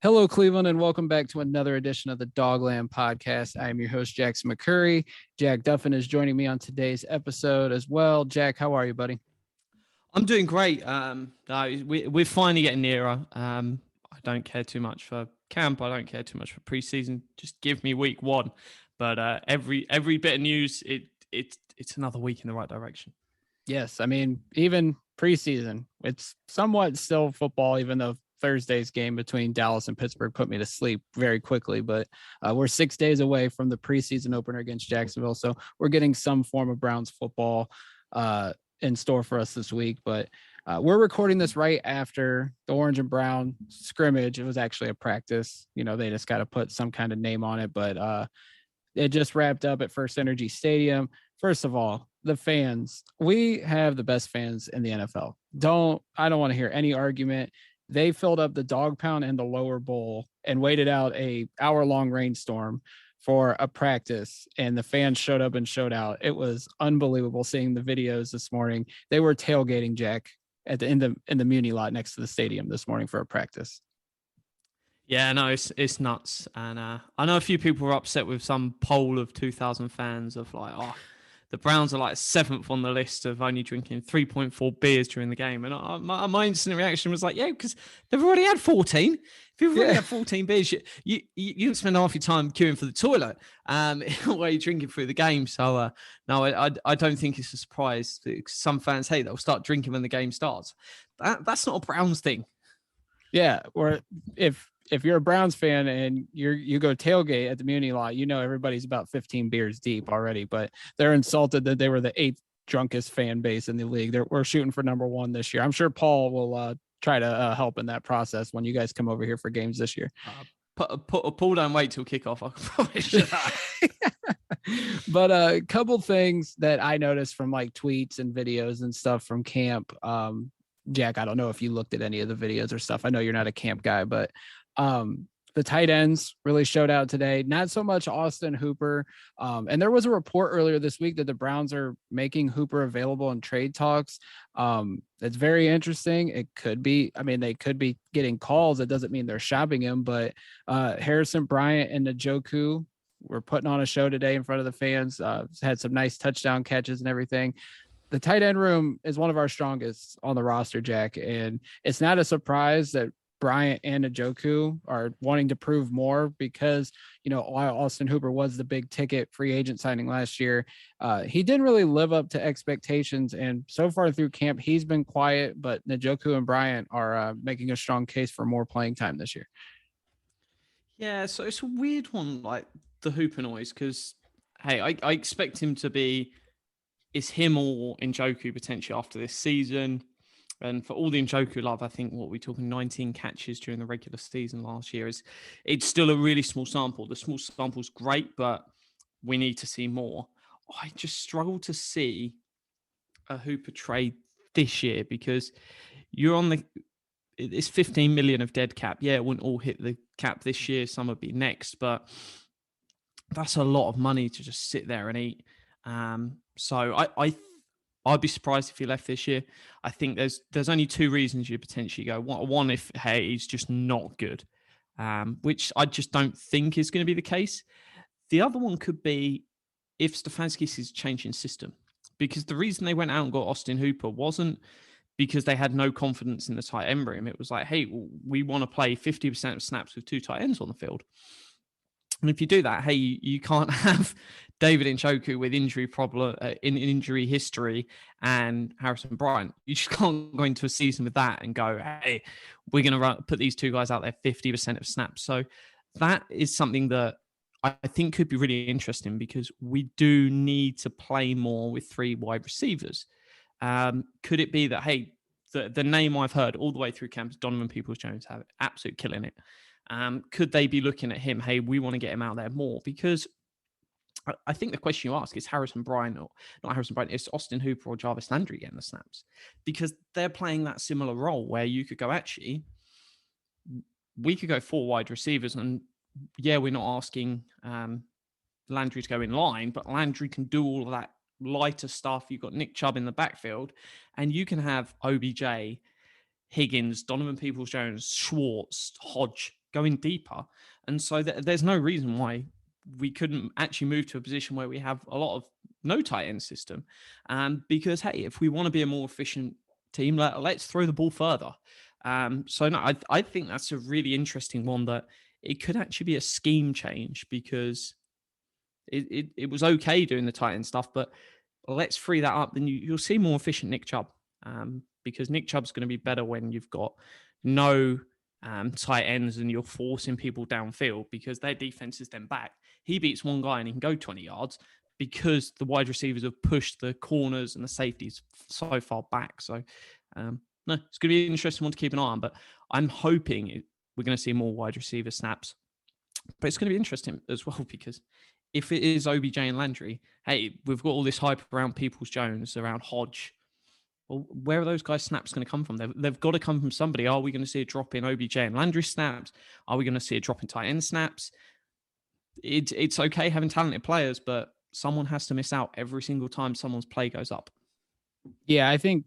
Hello, Cleveland, and welcome back to another edition of the Dogland Podcast. I am your host, Jackson McCurry. Jack Duffin is joining me on today's episode as well. Jack, how are you, buddy? I'm doing great. We're finally getting nearer. I don't care too much for camp. I don't care too much for preseason. Just give me week one. But every bit of news, it's another week in the right direction. Yes, I mean, even preseason, it's somewhat still football, even though Thursday's game between Dallas and Pittsburgh put me to sleep very quickly. But we're 6 days away from the preseason opener against Jacksonville. So we're getting some form of Browns football in store for us this week. But we're recording this right after the orange and brown scrimmage. It was actually a practice. You know, they just got to put some kind of name on it. But it just wrapped up at First Energy Stadium. First of all, the fans, we have the best fans in the NFL. I don't want to hear any argument. They filled up the dog pound and the lower bowl and waited out a hour-long rainstorm for a practice, and the fans showed up and showed out. It was unbelievable seeing the videos this morning. They were tailgating, Jack, in the Muni lot next to the stadium this morning for a practice. Yeah, no, it's nuts. And I know a few people were upset with some poll of 2,000 fans of like, the Browns are like 7th on the list of only drinking 3.4 beers during the game. And my instant reaction was like, yeah, because they've already had 14. If you've already had 14 beers, you can spend half your time queuing for the toilet while you're drinking through the game. So, no, I don't think it's a surprise. Some fans, hey, they'll start drinking when the game starts. That's not a Browns thing. Yeah, or if you're a Browns fan and you go tailgate at the Muni lot, you know everybody's about 15 beers deep already, but they're insulted that they were the 8th drunkest fan base in the league. We're shooting for number 1 this year. I'm sure Paul will try to help in that process when you guys come over here for games this year. Paul don't wait till kickoff. I can promise. But a couple things that I noticed from like tweets and videos and stuff from camp. Jack, I don't know if you looked at any of the videos or stuff. I know you're not a camp guy, but the tight ends really showed out today. Not so much Austin Hooper. And there was a report earlier this week that the Browns are making Hooper available in trade talks. It's very interesting. It could be, they could be getting calls. It doesn't mean they're shopping him, but Harrison Bryant and Njoku were putting on a show today in front of the fans. Had some nice touchdown catches and everything. The tight end room is one of our strongest on the roster, Jack, and it's not a surprise that Bryant and Njoku are wanting to prove more because, while Austin Hooper was the big ticket free agent signing last year, he didn't really live up to expectations. And so far through camp, he's been quiet, but Njoku and Bryant are making a strong case for more playing time this year. Yeah, so it's a weird one, like the Hooper noise, because, hey, I expect him to be, it's him or Njoku potentially after this season. And for all the Njoku love, I think what we're talking 19 catches during the regular season last year it's still a really small sample. The small sample's great, but we need to see more. I just struggle to see a Hooper trade this year because it's 15 million of dead cap. Yeah, it wouldn't all hit the cap this year. Some would be next, but that's a lot of money to just sit there and eat. So I'd be surprised if he left this year. I think there's only 2 reasons you potentially go. One, if he's just not good, which I just don't think is going to be the case. The other one could be if Stefanski's is changing system, because the reason they went out and got Austin Hooper wasn't because they had no confidence in the tight end room. It was like, hey, we want to play 50% of snaps with 2 tight ends on the field. And if you do that, hey, you can't have David Njoku with injury history and Harrison Bryant. You just can't go into a season with that and go, hey, we're going to put these 2 guys out there 50% of snaps. So that is something that I think could be really interesting because we do need to play more with 3 wide receivers. Could it be that, hey, the name I've heard all the way through camp is Donovan Peoples-Jones, have absolute killing it. Could they be looking at him? Hey, we want to get him out there more because I think the question you ask is Harrison Bryant or not Harrison Bryant, it's Austin Hooper or Jarvis Landry getting the snaps because they're playing that similar role where you could go, actually, we could go 4 wide receivers and yeah, we're not asking Landry to go in line, but Landry can do all of that lighter stuff. You've got Nick Chubb in the backfield and you can have OBJ, Higgins, Donovan Peoples-Jones, Schwartz, Hodge, going deeper. And so there's no reason why we couldn't actually move to a position where we have a lot of no tight end system. Because, hey, if we want to be a more efficient team, let's throw the ball further. So no, I think that's a really interesting one, that it could actually be a scheme change, because it was okay doing the tight end stuff, but let's free that up. Then you'll see more efficient Nick Chubb, because Nick Chubb's going to be better when you've got no tight ends and you're forcing people downfield, because their defense is then back. He beats one guy and he can go 20 yards because the wide receivers have pushed the corners and the safeties so far back. So, no, it's going to be an interesting one to keep an eye on, but I'm hoping we're going to see more wide receiver snaps. But it's going to be interesting as well, because if it is OBJ and Landry, hey, we've got all this hype around Peoples-Jones, around Hodge. Well, where are those guys' snaps going to come from? They've got to come from somebody. Are we going to see a drop in OBJ and Landry snaps? Are we going to see a drop in tight end snaps? It's okay having talented players, but someone has to miss out every single time someone's play goes up. Yeah, I think,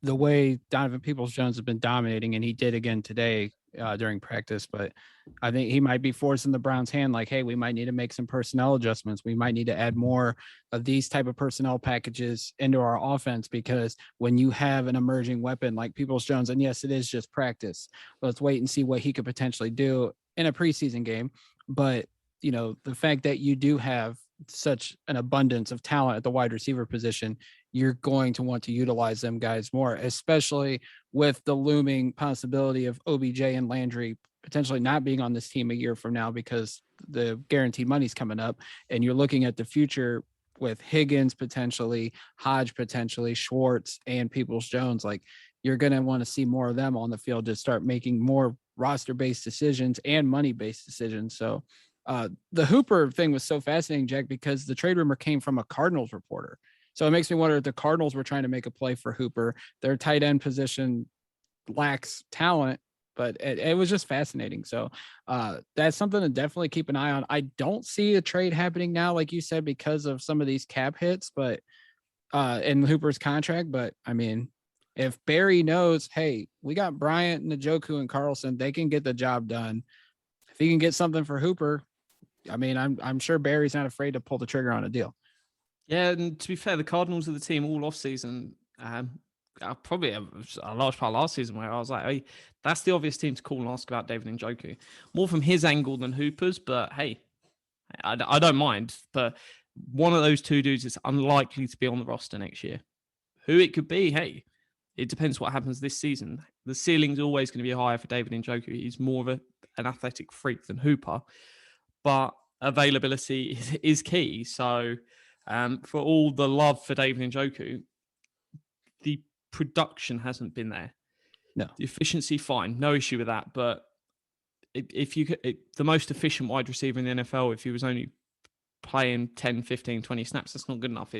the way Donovan Peoples-Jones has been dominating, and he did again today during practice, but I think he might be forcing the Browns' hand, like, hey, we might need to make some personnel adjustments. We might need to add more of these type of personnel packages into our offense, because when you have an emerging weapon like Peoples-Jones, and yes, it is just practice, let's wait and see what he could potentially do in a preseason game. But, the fact that you do have such an abundance of talent at the wide receiver position, you're going to want to utilize them guys more, especially with the looming possibility of OBJ and Landry potentially not being on this team a year from now, because the guaranteed money's coming up, and you're looking at the future with Higgins potentially, Hodge potentially, Schwartz, and Peoples-Jones. Like, you're going to want to see more of them on the field to start making more roster-based decisions and money-based decisions. So the Hooper thing was so fascinating, Jack, because the trade rumor came from a Cardinals reporter. So it makes me wonder if the Cardinals were trying to make a play for Hooper. Their tight end position lacks talent, but it was just fascinating. So that's something to definitely keep an eye on. I don't see a trade happening now, like you said, because of some of these cap hits, but in Hooper's contract. But I mean, if Barry knows, hey, we got Bryant, Njoku, and Carlson, they can get the job done. If he can get something for Hooper, I mean, I'm sure Barry's not afraid to pull the trigger on a deal. Yeah, and to be fair, the Cardinals are the team all off season. Probably a large part of last season where I was like, hey, that's the obvious team to call and ask about David Njoku. More from his angle than Hooper's, but hey, I don't mind. But one of those two dudes is unlikely to be on the roster next year. Who it could be, hey, it depends what happens this season. The ceiling's always going to be higher for David Njoku. He's more of an athletic freak than Hooper, but availability is key. So for all the love for David Njoku, the production hasn't been there. No. The efficiency, fine. No issue with that. But if you the most efficient wide receiver in the NFL, if he was only playing 10, 15, 20 snaps, that's not good enough.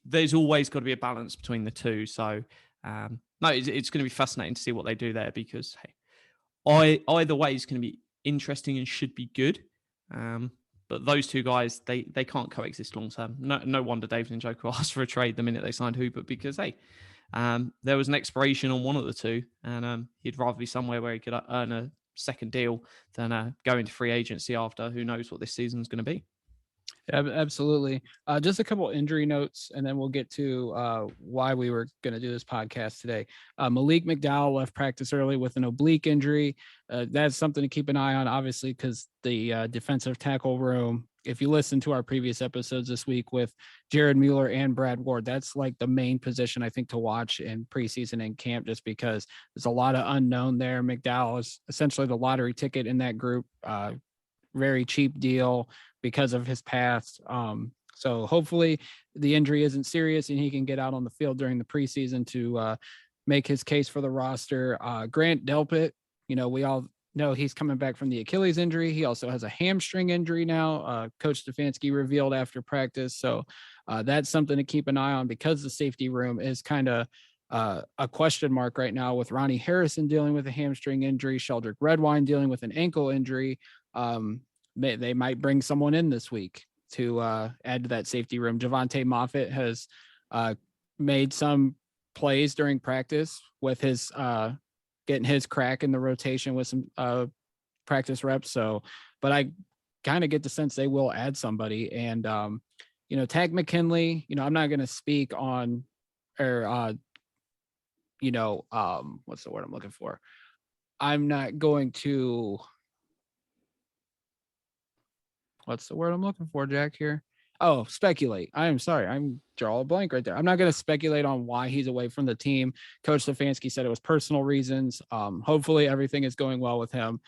There's always got to be a balance between the two. So, no, it's going to be fascinating to see what they do there, because, hey, either way is going to be interesting and should be good. But those two guys, they can't coexist long term. No wonder David Njoku asked for a trade the minute they signed Hooper, because, hey, there was an expiration on one of the two, and he'd rather be somewhere where he could earn a second deal than go into free agency after who knows what this season's going to be. Absolutely. Just a couple injury notes, and then we'll get to why we were going to do this podcast today. Malik McDowell left practice early with an oblique injury. That's something to keep an eye on, obviously, because the defensive tackle room, if you listen to our previous episodes this week with Jared Mueller and Brad Ward, that's like the main position I think to watch in preseason and camp, just because there's a lot of unknown there. McDowell is essentially the lottery ticket in that group. Very cheap deal because of his past. So hopefully the injury isn't serious and he can get out on the field during the preseason to make his case for the roster. Grant Delpit, we all know he's coming back from the Achilles injury. He also has a hamstring injury now. Coach Stefanski revealed after practice. So that's something to keep an eye on, because the safety room is kind of a question mark right now, with Ronnie Harrison dealing with a hamstring injury, Sheldrick Redwine dealing with an ankle injury. They might bring someone in this week to add to that safety room. Javante Moffitt has made some plays during practice with his getting his crack in the rotation with some practice reps. So, but I kind of get the sense they will add somebody. And, Tag McKinley, I'm not going to speak on, or, what's the word I'm looking for? I'm not going to, what's the word I'm looking for, Jack, here? Oh, speculate. I am sorry. I'm draw a blank right there. I'm not going to speculate on why he's away from the team. Coach Stefanski said it was personal reasons. Hopefully everything is going well with him,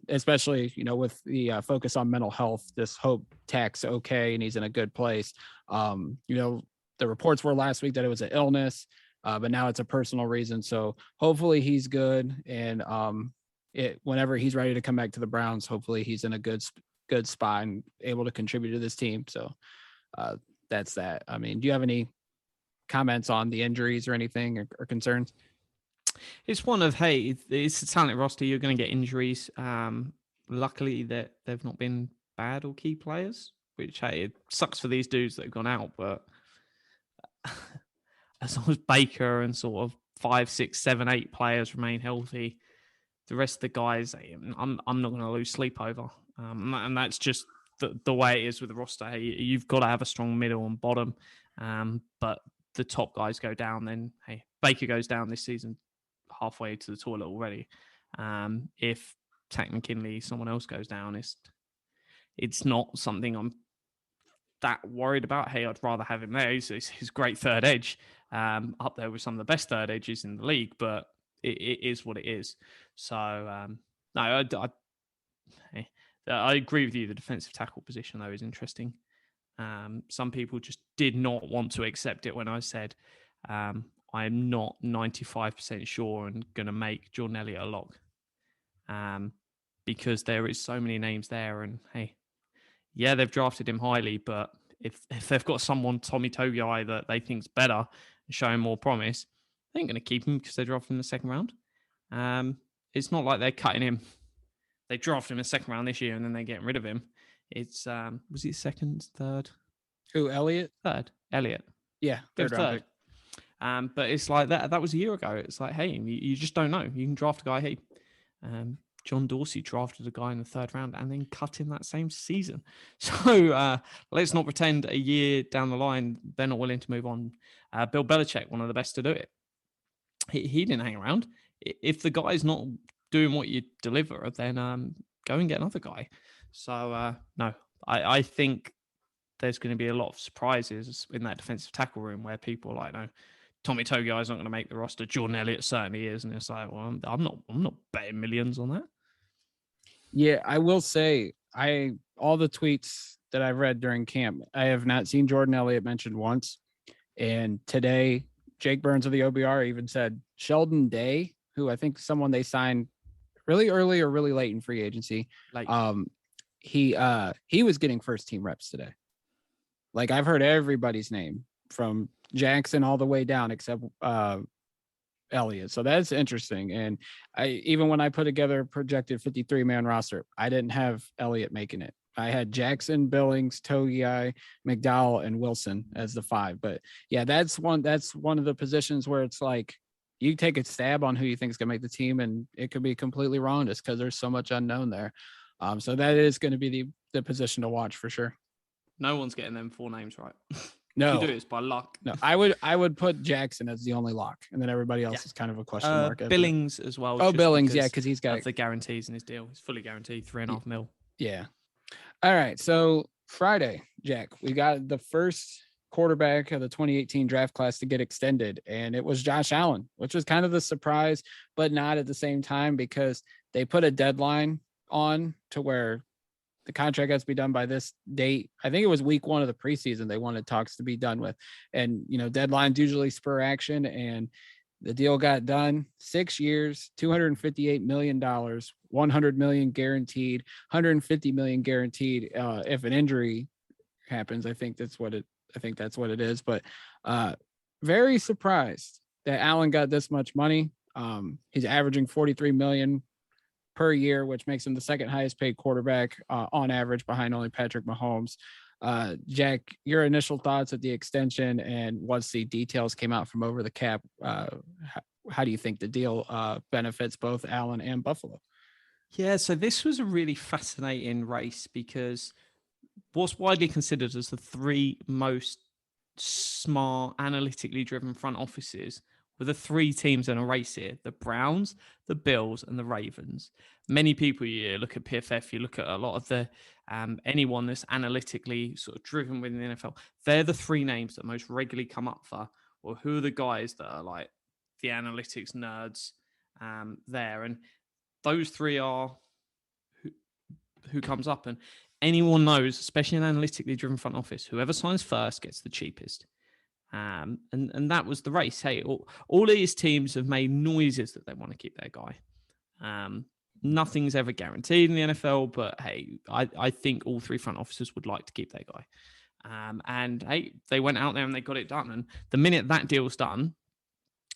especially, with the focus on mental health. Just hope Tak's okay and he's in a good place. The reports were last week that it was an illness, but now it's a personal reason. So hopefully he's good. And whenever he's ready to come back to the Browns, hopefully he's in a good spot and able to contribute to this team. So that's that. I mean, do you have any comments on the injuries or anything or concerns? It's one of, hey, it's a talented roster. You're going to get injuries. Luckily that they've not been bad or key players, which, hey, it sucks for these dudes that have gone out, but as long as Baker and sort of 5, 6, 7, 8 players remain healthy, the rest of the guys, I'm not going to lose sleep over. And that's just the way it is with the roster. Hey, you've got to have a strong middle and bottom. But the top guys go down, then, hey, Baker goes down this season halfway to the toilet already. If Tack McKinley, someone else goes down, it's not something I'm that worried about. Hey, I'd rather have him there. He's great third edge, up there with some of the best third edges in the league, but it is what it is. So, no, I agree with you. The defensive tackle position, though, is interesting. Some people just did not want to accept it when I said I'm not 95% sure and going to make Jordan Elliott a lock, because there is so many names there. And, hey, yeah, they've drafted him highly, but if they've got someone, Tommy Togiai, that they think's better and showing more promise, they ain't going to keep him because they drafted him in the second round. It's not like they're cutting him. They drafted him in the second round this year and then they're getting rid of him. It's, was he second, third? Who, Elliott? Third. Elliott. Yeah, third. But it's like that was a year ago. It's like, hey, you just don't know. You can draft a guy. Hey, John Dorsey drafted a guy in the third round and then cut him that same season. So let's not pretend a year down the line they're not willing to move on. Bill Belichick, one of the best to do it. He didn't hang around. If the guy's not doing what you deliver, then go and get another guy. So, no, I think there's going to be a lot of surprises in that defensive tackle room where people like, no, Tommy Togiai is not going to make the roster. Jordan Elliott certainly is. And it's like, well, I'm not betting millions on that. Yeah, I will say all the tweets that I've read during camp, I have not seen Jordan Elliott mentioned once. And today, Jake Burns of the OBR even said Sheldon Day, who I think someone they signed really early or really late in free agency. He was getting first team reps today. Like, I've heard everybody's name from Jackson all the way down except Elliott. So that's interesting. And even when I put together a projected 53-man roster, I didn't have Elliott making it. I had Jackson, Billings, Togiai, McDowell, and Wilson as the 5. But yeah, that's one of the positions where it's like you take a stab on who you think is going to make the team, and it could be completely wrong just because there's so much unknown there. So that is going to be the position to watch for sure. No one's getting them 4 names right. No, you do it by luck. No, I would put Jackson as the only lock, and then everybody else is kind of a question mark. Billings as well. Oh, Billings, because he's got the guarantees in his deal. He's fully guaranteed $3.5 million. Yeah. All right. So Friday, Jack, we got the first quarterback of the 2018 draft class to get extended, and it was Josh Allen, which was kind of the surprise, but not at the same time because they put a deadline on to where the contract has to be done by this date. I think it was week 1 of the preseason they wanted talks to be done with. And, deadlines usually spur action, and the deal got done. 6 years, $258 million, $100 million guaranteed, $150 million guaranteed. If an injury happens, I think that's what it is. But very surprised that Allen got this much money. He's averaging $43 million per year, which makes him the second highest paid quarterback on average behind only Patrick Mahomes. Jack, your initial thoughts of the extension, and once the details came out from over the cap, how do you think the deal benefits both Allen and Buffalo? Yeah, so this was a really fascinating race because what's widely considered as the three most smart, analytically driven front offices were the three teams in a race here: the Browns, the Bills, and the Ravens. Many people, you look at PFF, you look at a lot of the anyone that's analytically sort of driven within the NFL. They're the three names that most regularly come up for, or who are the guys that are like the analytics nerds there, and those three are who comes up. And anyone knows, especially an analytically driven front office, whoever signs first gets the cheapest. And that was the race. Hey, all these teams have made noises that they want to keep their guy. Nothing's ever guaranteed in the NFL, but hey, I think all three front officers would like to keep their guy. And hey, they went out there and they got it done. And the minute that deal's done,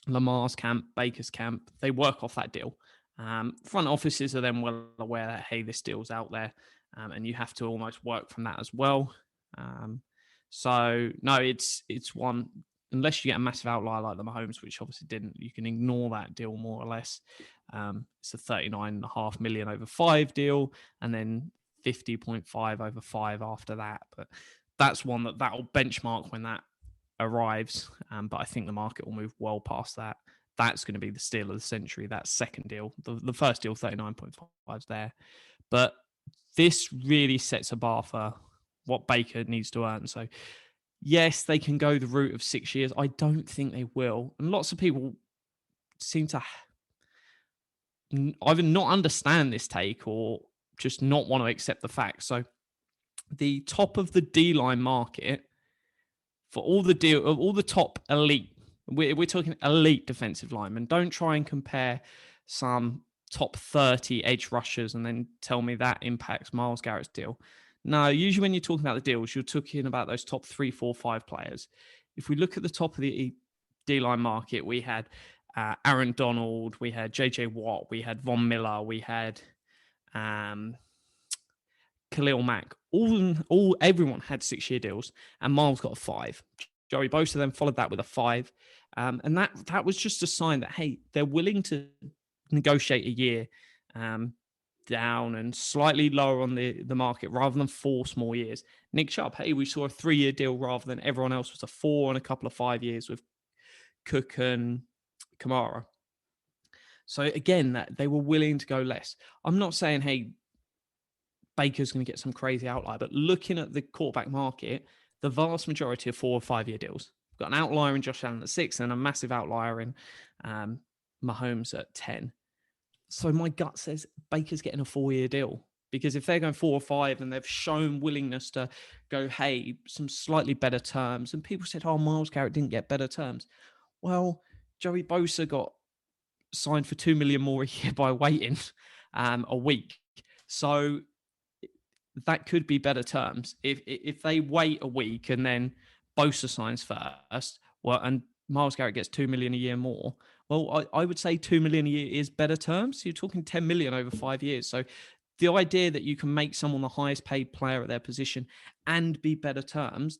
Lamar's camp, Baker's camp, they work off that deal. Front offices are then well aware that, hey, this deal's out there, and you have to almost work from that as well. So no, it's one, unless you get a massive outlier like the Mahomes, which obviously didn't, you can ignore that deal more or less. It's a 39.5 million over 5 deal, and then 50.5 over 5 after that. But that's one that'll benchmark when that arrives. But I think the market will move well past that. That's going to be the steal of the century, that second deal. The first deal, 39.5 is there. But this really sets a bar for what Baker needs to earn. So, yes, they can go the route of 6 years. I don't think they will. And lots of people seem to either not understand this take or just not want to accept the facts. So, the top of the D-line market for all the top elite, we're talking elite defensive linemen. Don't try and compare some top 30 edge rushers and then tell me that impacts Myles Garrett's deal. No, usually when you're talking about the deals, you're talking about those top 3, 4, 5 players. If we look at the top of the D-line market, we had Aaron Donald, we had J.J. Watt, we had Von Miller, we had Khalil Mack. Everyone had 6-year deals, and Myles got a 5. Joey Bosa then followed that with a 5. And that was just a sign that, hey, they're willing to negotiate a year down and slightly lower on the market rather than force more years. Nick Chubb, hey, we saw a 3-year deal rather than everyone else was a 4 and a couple of 5 years with Cook and Kamara. So again, that they were willing to go less. I'm not saying, hey, Baker's going to get some crazy outlier, but looking at the quarterback market, the vast majority of 4 or 5 year deals. We've got an outlier in Josh Allen at 6 and a massive outlier in Mahomes at 10. So my gut says Baker's getting a 4-year deal, because if they're going 4 or 5 and they've shown willingness to go, hey, some slightly better terms, and people said, oh, Myles Garrett didn't get better terms. Well, Joey Bosa got signed for $2 million more a year by waiting a week. So that could be better terms. If they wait a week and then Bosa signs first, well, and Myles Garrett gets $2 million a year more, well, I would say $2 million a year is better terms. So you're talking $10 million over 5 years. So the idea that you can make someone the highest paid player at their position and be better terms,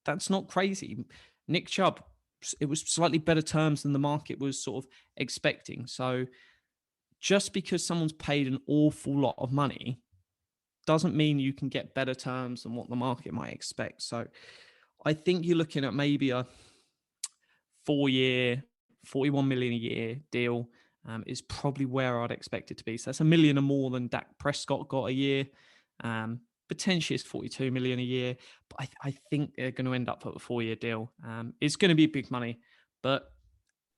that's not crazy. Nick Chubb, it was slightly better terms than the market was sort of expecting. So just because someone's paid an awful lot of money doesn't mean you can get better terms than what the market might expect. So I think you're looking at maybe a 4-year, $41 million a year deal is probably where I'd expect it to be. So that's $1 million or more than Dak Prescott got a year. Potentially it's $42 million a year, but I think they're going to end up at a 4-year deal. It's going to be big money, but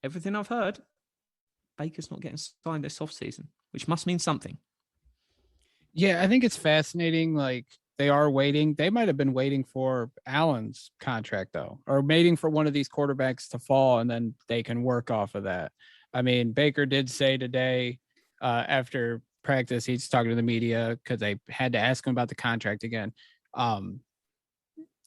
everything I've heard, Baker's not getting signed this offseason, which must mean something. Yeah, I think it's fascinating. Like, they are waiting. They might have been waiting for Allen's contract, though, or waiting for one of these quarterbacks to fall, and then they can work off of that. I mean, Baker did say today after practice, he's talking to the media because they had to ask him about the contract again.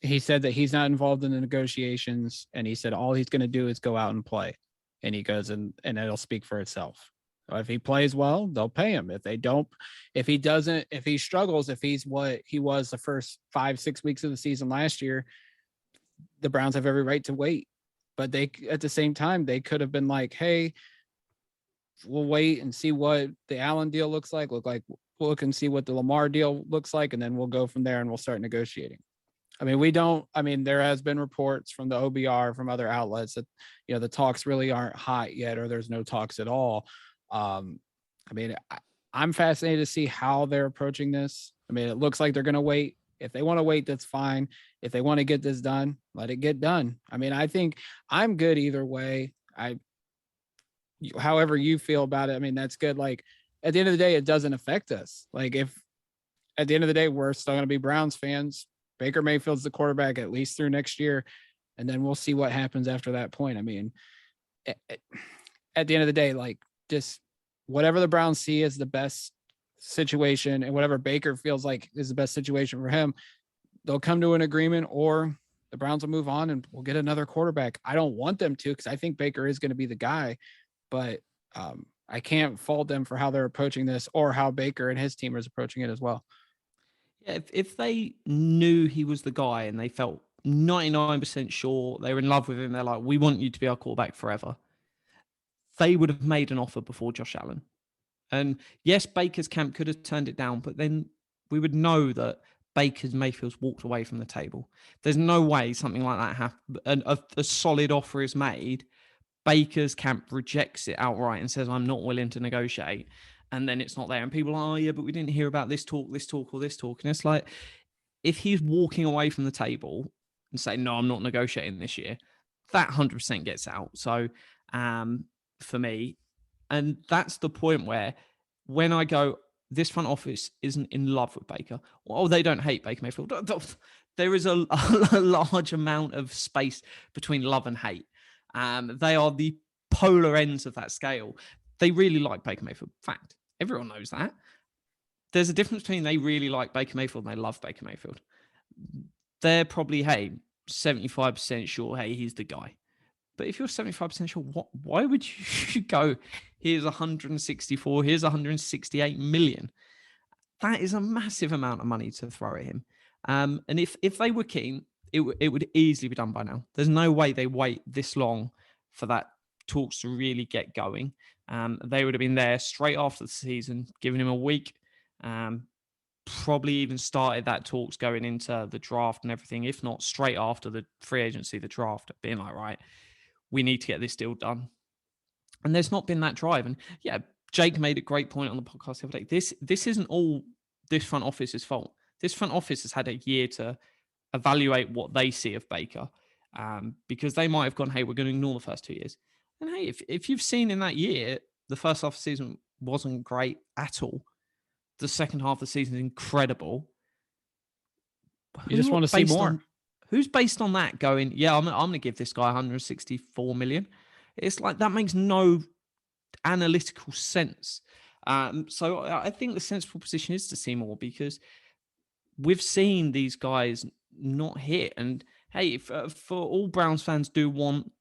He said that he's not involved in the negotiations, and he said all he's going to do is go out and play. And he goes, and it'll speak for itself. If he plays well, they'll pay him. If they don't, if he doesn't, if he struggles, if he's what he was the first 5-6 weeks of the season last year, the Browns have every right to wait. But they, at the same time, they could have been like, hey, we'll wait and see what the Allen deal looks like. We'll look and see what the Lamar deal looks like, and then we'll go from there and we'll start negotiating. I mean, there has been reports from the OBR, from other outlets that, the talks really aren't hot yet, or there's no talks at all. I'm fascinated to see how they're approaching this. I mean, it looks like they're going to wait. If they want to wait, that's fine. If they want to get this done, let it get done. I mean, I think I'm good either way. However you feel about it, I mean, that's good. Like, at the end of the day, it doesn't affect us. Like, if at the end of the day, we're still going to be Browns fans, Baker Mayfield's the quarterback at least through next year, and then we'll see what happens after that point. I mean, at the end of the day, like, just whatever the Browns see as the best situation and whatever Baker feels like is the best situation for him, they'll come to an agreement, or the Browns will move on and we'll get another quarterback. I don't want them to, because I think Baker is going to be the guy, but I can't fault them for how they're approaching this, or how Baker and his team is approaching it as well. Yeah, if they knew he was the guy and they felt 99% sure, they were in love with him, they're like, we want you to be our quarterback forever, they would have made an offer before Josh Allen. And yes, Baker's camp could have turned it down, but then we would know that Baker's Mayfield's walked away from the table. There's no way something like that happens. A solid offer is made, Baker's camp rejects it outright and says, I'm not willing to negotiate. And then it's not there. And people are, oh, yeah, but we didn't hear about this talk, or this talk. And it's like, if he's walking away from the table and saying, no, I'm not negotiating this year, that 100% gets out. So for me, and that's the point where when I go, this front office isn't in love with Baker. Oh, they don't hate Baker Mayfield. There is a large amount of space between love and hate. They are the polar ends of that scale. They really like Baker Mayfield. Fact. Everyone knows that. There's a difference between they really like Baker Mayfield and they love Baker Mayfield. They're probably, 75% sure, he's the guy. But if you're 75% sure, why would you go, here's 164, here's 168 million? That is a massive amount of money to throw at him. And if they were keen, it would easily be done by now. There's no way they wait this long for that talks to really get going. They would have been there straight after the season, giving him a week, probably even started that talks going into the draft and everything, if not straight after the free agency, the draft, being like, right, we need to get this deal done. And there's not been that drive. And yeah, Jake made a great point on the podcast the other day. This isn't all this front office's fault. This front office has had a year to evaluate what they see of Baker, because they might have gone, hey, we're going to ignore the first 2 years. And hey, if you've seen in that year, the first half of the season wasn't great at all. The second half of the season is incredible. You just want to see more. Who's based on that going, yeah, I'm going to give this guy 164 million? It's like, that makes no analytical sense. So I think the sensible position is to see more, because we've seen these guys not hit. And hey, for all Browns fans do want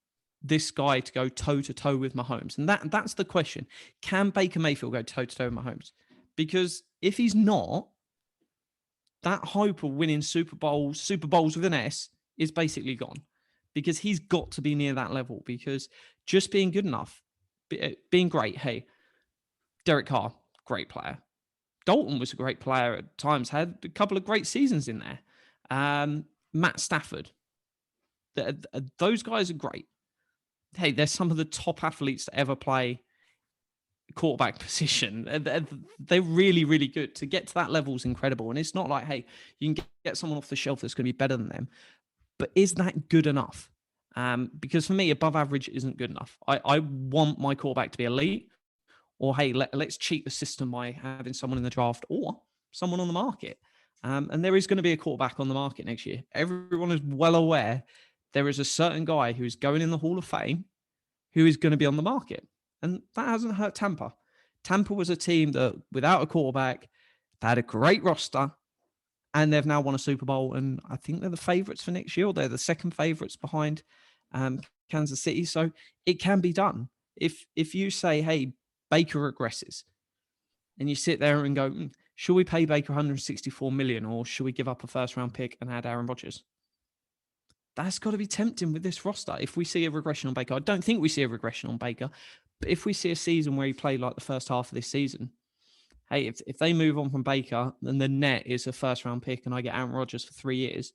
this guy to go toe-to-toe with Mahomes. And that's the question. Can Baker Mayfield go toe-to-toe with Mahomes? Because if he's not, that hope of winning Super Bowls with an S, is basically gone. Because he's got to be near that level. Because just being good enough, being great, hey, Derek Carr, great player. Dalton was a great player at times, had a couple of great seasons in there. Matt Stafford. Those guys are great. Hey, they're some of the top athletes to ever play quarterback position. They're really, really good. To get to that level is incredible. And it's not like, hey, you can get someone off the shelf that's going to be better than them. But is that good enough? Because for me, above average isn't good enough. I want my quarterback to be elite, or hey, let's cheat the system by having someone in the draft or someone on the market. And there is going to be a quarterback on the market next year. Everyone is well aware there is a certain guy who's going in the Hall of Fame who is going to be on the market. And that hasn't hurt Tampa. Tampa was a team that, without a quarterback, they had a great roster, and they've now won a Super Bowl. And I think they're the favorites for next year. They're the second favorites behind Kansas City. So it can be done. If you say, hey, Baker regresses, and you sit there and go, should we pay Baker 164 million, or should we give up a first round pick and add Aaron Rodgers? That's got to be tempting with this roster. If we see a regression on Baker, I don't think we see a regression on Baker, But if we see a season where he played like the first half of this season, hey, if they move on from Baker, then the net is a first round pick and I get Aaron Rodgers for 3 years.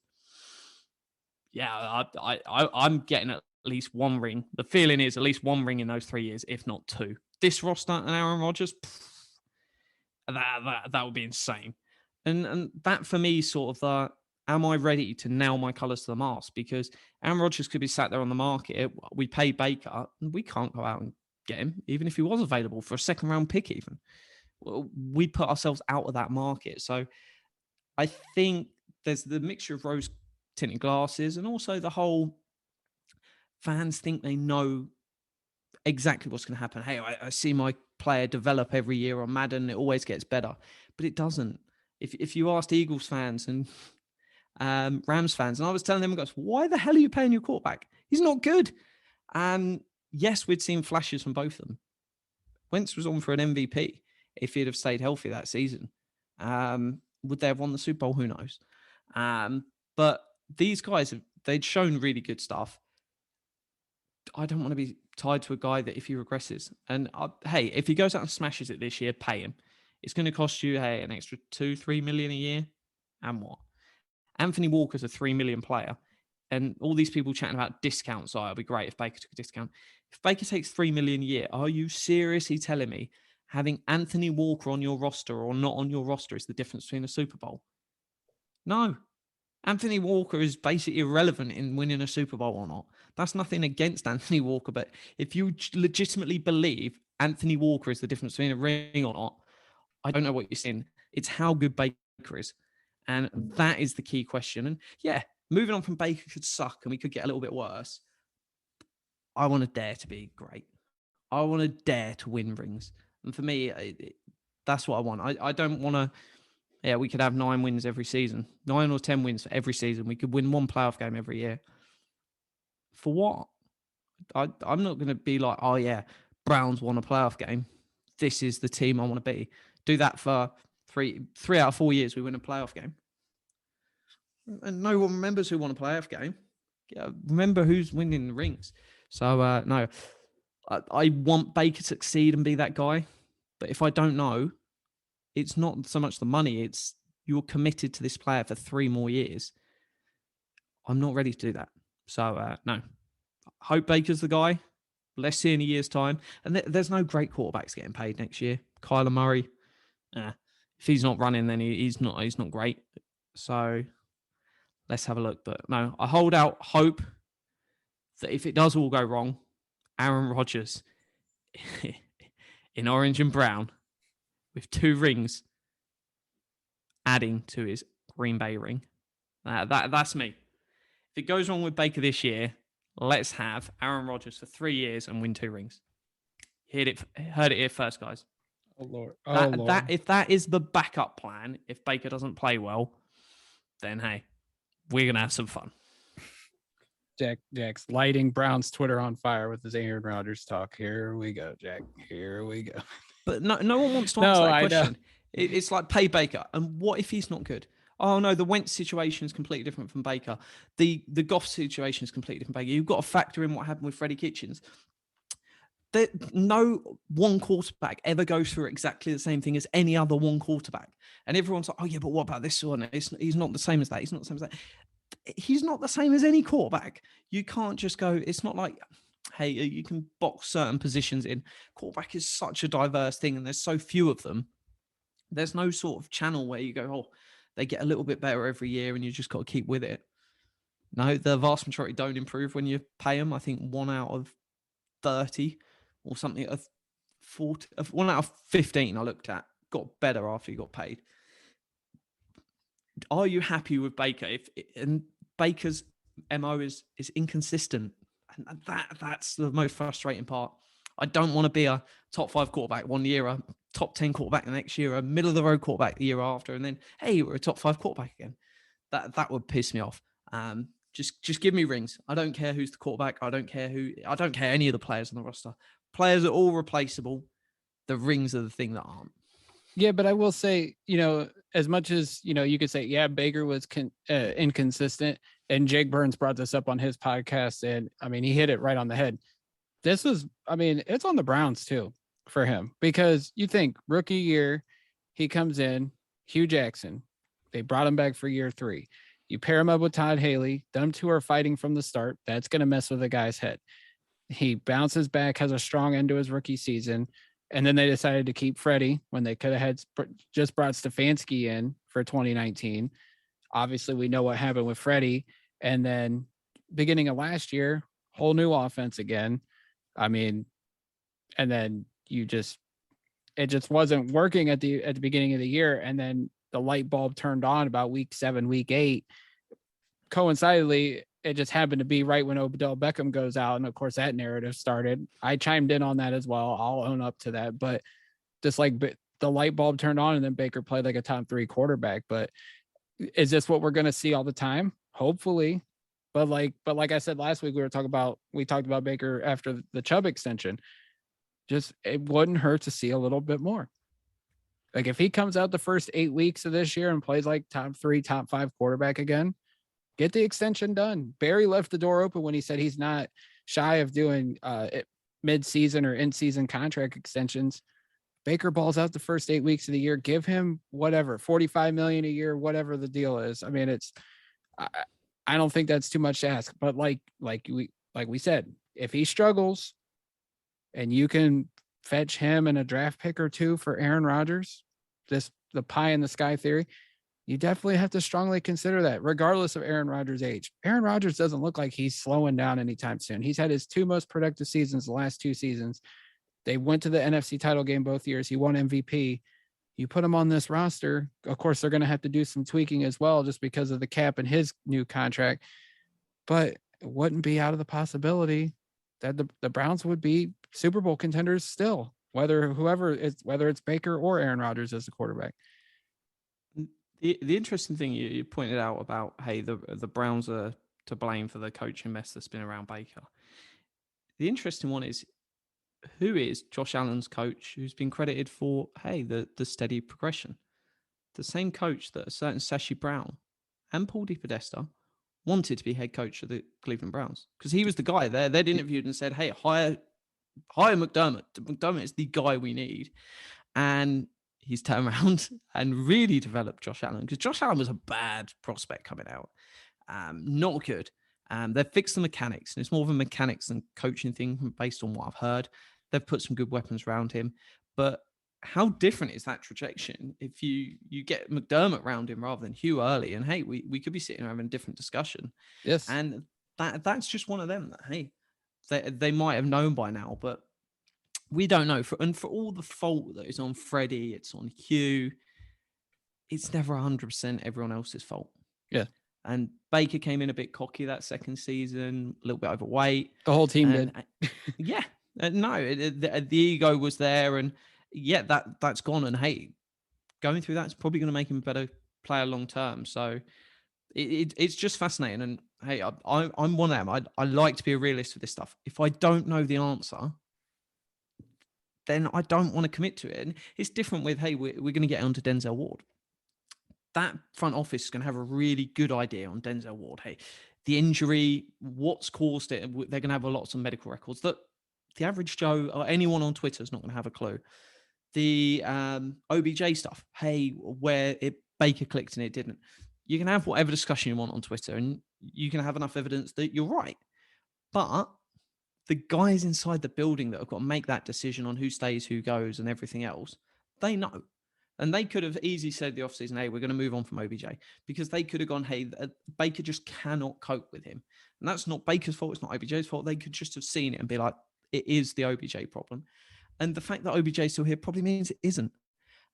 Yeah, I'm getting at least one ring. The feeling is at least one ring in those 3 years, if not two. This roster and Aaron Rodgers, that would be insane. And that for me sort of the, am I ready to nail my colours to the mast? Because Aaron Rodgers could be sat there on the market. We pay Baker and we can't go out and get him, even if he was available for a second round pick even. We put ourselves out of that market. So I think there's the mixture of rose tinted glasses and also the whole fans think they know exactly what's going to happen. Hey, I see my player develop every year on Madden. It always gets better, but it doesn't. If you asked Eagles fans and Rams fans, and I was telling them, guys, why the hell are you paying your quarterback? He's not good. And yes, we'd seen flashes from both of them. Wentz was on for an MVP if he'd have stayed healthy that season. Would they have won the Super Bowl? Who knows? But these guys, they'd shown really good stuff. I don't want to be tied to a guy that if he regresses, and hey, if he goes out and smashes it this year, pay him. It's going to cost you, hey, an extra 2-3 million a year. And what? Anthony Walker's a 3 million player. And all these people chatting about discounts. Oh, it'd be great if Baker took a discount. If Baker takes 3 million a year, are you seriously telling me having Anthony Walker on your roster or not on your roster is the difference between a Super Bowl? No. Anthony Walker is basically irrelevant in winning a Super Bowl or not. That's nothing against Anthony Walker, but if you legitimately believe Anthony Walker is the difference between a ring or not, I don't know what you're saying. It's how good Baker is. And that is the key question. And yeah, moving on from Baker could suck and we could get a little bit worse. I want to dare to be great. I want to dare to win rings. And for me, that's what I want. I don't want to, yeah, we could have 9 wins every season, 9 or 10 wins for every season. We could win one playoff game every year. For what? I'm not going to be like, oh yeah, Browns won a playoff game. This is the team I want to be. Do that for three out of 4 years, we win a playoff game. And no one remembers who won a playoff game. Yeah, remember who's winning the rings. So, no, I want Baker to succeed and be that guy. But if I don't know, it's not so much the money. It's you're committed to this player for 3 more years. I'm not ready to do that. So, no. Hope Baker's the guy. Let's see in a year's time. And there's no great quarterbacks getting paid next year. Kyler Murray. If he's not running, then he's not great. So let's have a look. But no, I hold out hope that if it does all go wrong, Aaron Rodgers in orange and brown with 2 rings adding to his Green Bay ring. That's me. If it goes wrong with Baker this year, let's have Aaron Rodgers for 3 years and win 2 rings. Heard it here first, guys. Oh, Lord. Lord. If that is the backup plan, if Baker doesn't play well, then, hey, we're going to have some fun. Jack's lighting Brown's Twitter on fire with his Aaron Rodgers talk. Here we go, Jack. Here we go. But no one wants to answer that question. It's like pay Baker. And what if he's not good? Oh, no, the Wentz situation is completely different from Baker. The Goff situation is completely different from Baker. You've got to factor in what happened with Freddie Kitchens. No one quarterback ever goes through exactly the same thing as any other one quarterback. And everyone's like, oh, yeah, but what about this one? He's not the same as that. He's not the same as that. He's not the same as any quarterback. You can't just go, it's not like, hey, you can box certain positions in. Quarterback is such a diverse thing and there's so few of them. There's no sort of channel where you go, oh, they get a little bit better every year and you just got to keep with it. No, the vast majority don't improve when you pay them. I think 1 out of 30 or something, 1 out of 15 I looked at got better after he got paid. Are you happy with Baker? And Baker's MO is inconsistent. And that's the most frustrating part. I don't want to be a top 5 quarterback 1 year, a top 10 quarterback the next year, a middle of the road quarterback the year after, and then, hey, we're a top 5 quarterback again. That would piss me off. Just give me rings. I don't care who's the quarterback. I don't care any of the players on the roster. Players are all replaceable. The rings are the thing that aren't. Yeah, but I will say, as much as, you could say, yeah, Baker was inconsistent, and Jake Burns brought this up on his podcast, and I mean, he hit it right on the head. This is, I mean, it's on the Browns too for him, because you think rookie year, he comes in, Hugh Jackson, they brought him back for year 3. You pair him up with Todd Haley, them two are fighting from the start. That's going to mess with a guy's head. He bounces back, has a strong end to his rookie season. And then they decided to keep Freddie when they could have had just brought Stefanski in for 2019. Obviously, we know what happened with Freddie. And then beginning of last year, whole new offense again. I mean, and then it just wasn't working at the beginning of the year. And then the light bulb turned on about week 7, week 8. Coincidentally, it just happened to be right when Odell Beckham goes out. And of course, that narrative started. I chimed in on that as well. I'll own up to that. But just like the light bulb turned on, and then Baker played like a top 3 quarterback. But is this what we're going to see all the time? Hopefully. But like I said last week, we talked about Baker after the Chubb extension. Just, it wouldn't hurt to see a little bit more. Like if he comes out the first 8 weeks of this year and plays like top 3, top 5 quarterback again, get the extension done. Barry left the door open when he said he's not shy of doing mid-season or in-season contract extensions. Baker balls out the first 8 weeks of the year. Give him whatever, $45 million a year, whatever the deal is. I mean, I don't think that's too much to ask. But like we said, if he struggles and you can fetch him and a draft pick or 2 for Aaron Rodgers, the pie in the sky theory, you definitely have to strongly consider that, regardless of Aaron Rodgers' age. Aaron Rodgers doesn't look like he's slowing down anytime soon. He's had his 2 most productive seasons the last 2 seasons. They went to the NFC title game both years. He won MVP. You put him on this roster. Of course, they're going to have to do some tweaking as well, just because of the cap and his new contract. But it wouldn't be out of the possibility that the Browns would be Super Bowl contenders still, whether it's Baker or Aaron Rodgers as the quarterback. The interesting thing you pointed out about, hey, the Browns are to blame for the coaching mess that's been around Baker. The interesting one is, who is Josh Allen's coach, who's been credited for, hey, the steady progression? The same coach that a certain Sashi Brown and Paul DePodesta wanted to be head coach of the Cleveland Browns, because he was the guy there. They'd interviewed and said, hey, hire McDermott. McDermott is the guy we need. And he's turned around and really developed Josh Allen, because Josh Allen was a bad prospect coming out. Not good. They've fixed the mechanics, and it's more of a mechanics than coaching thing based on what I've heard. They've put some good weapons around him. But how different is that trajectory if you get McDermott around him rather than Hugh early? And hey, we could be sitting having a different discussion. Yes. And that's just one of them that, hey, they might have known by now, but we don't know. For all the fault that is on Freddie, it's on Hugh, it's never 100% everyone else's fault. Yeah. And Baker came in a bit cocky that second season, a little bit overweight. The whole team did. Yeah. No, the ego was there. And yeah, that's gone. And hey, going through that's probably going to make him a better player long term. So it's just fascinating. And hey, I'm one of them. I like to be a realist with this stuff. If I don't know the answer, then I don't want to commit to it. And it's different with, hey, we're going to get onto Denzel Ward. That front office is going to have a really good idea on Denzel Ward. Hey, the injury, what's caused it. They're going to have lots of medical records that the average Joe or anyone on Twitter is not going to have a clue. The OBJ stuff, hey, where Baker clicked and it didn't. You can have whatever discussion you want on Twitter, and you can have enough evidence that you're right. But the guys inside the building that have got to make that decision on who stays, who goes, and everything else, they know. And they could have easily said the offseason, hey, we're going to move on from OBJ, because they could have gone, hey, Baker just cannot cope with him. And that's not Baker's fault. It's not OBJ's fault. They could just have seen it and be like, it is the OBJ problem. And the fact that OBJ is still here probably means it isn't.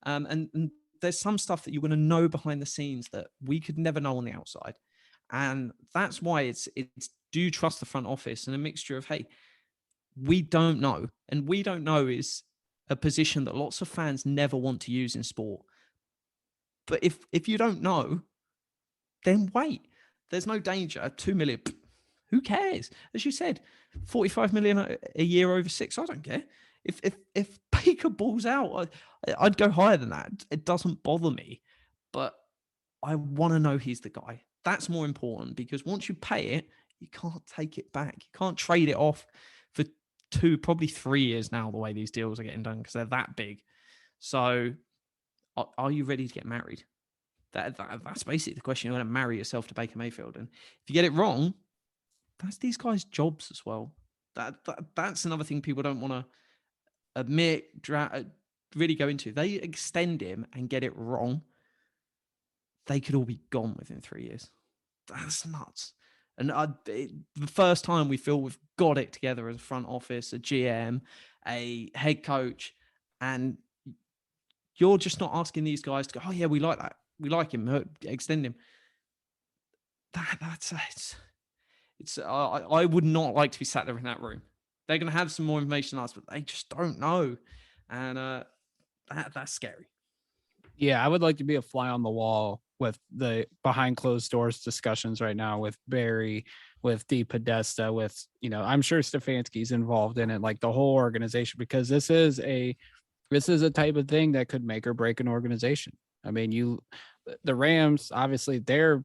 And there's some stuff that you're going to know behind the scenes that we could never know on the outside. And that's why it's do you trust the front office, and a mixture of, hey, we don't know. And we don't know is a position that lots of fans never want to use in sport. But if you don't know, then wait. There's no danger. 2 million, who cares? As you said, 45 million a year over 6, I don't care. If Baker balls out, I'd go higher than that. It doesn't bother me. But I want to know he's the guy. That's more important, because once you pay it, you can't take it back. You can't trade it off for probably 3 years now, the way these deals are getting done, because they're that big. So are you ready to get married? That's basically the question. You're going to marry yourself to Baker Mayfield. And if you get it wrong, that's these guys' jobs as well. That's another thing people don't want to admit, really go into. They extend him and get it wrong, they could all be gone within 3 years. That's nuts. And the first time we feel we've got it together as a front office, a GM, a head coach, and you're just not asking these guys to go, oh yeah, we like that. We like him, extend him. I would not like to be sat there in that room. They're going to have some more information than us, but they just don't know. And that's scary. Yeah, I would like to be a fly on the wall with the behind closed doors discussions right now with Barry, with D Podesta, with, I'm sure Stefanski's involved in it, like the whole organization, because this is a type of thing that could make or break an organization. I mean, the Rams, obviously their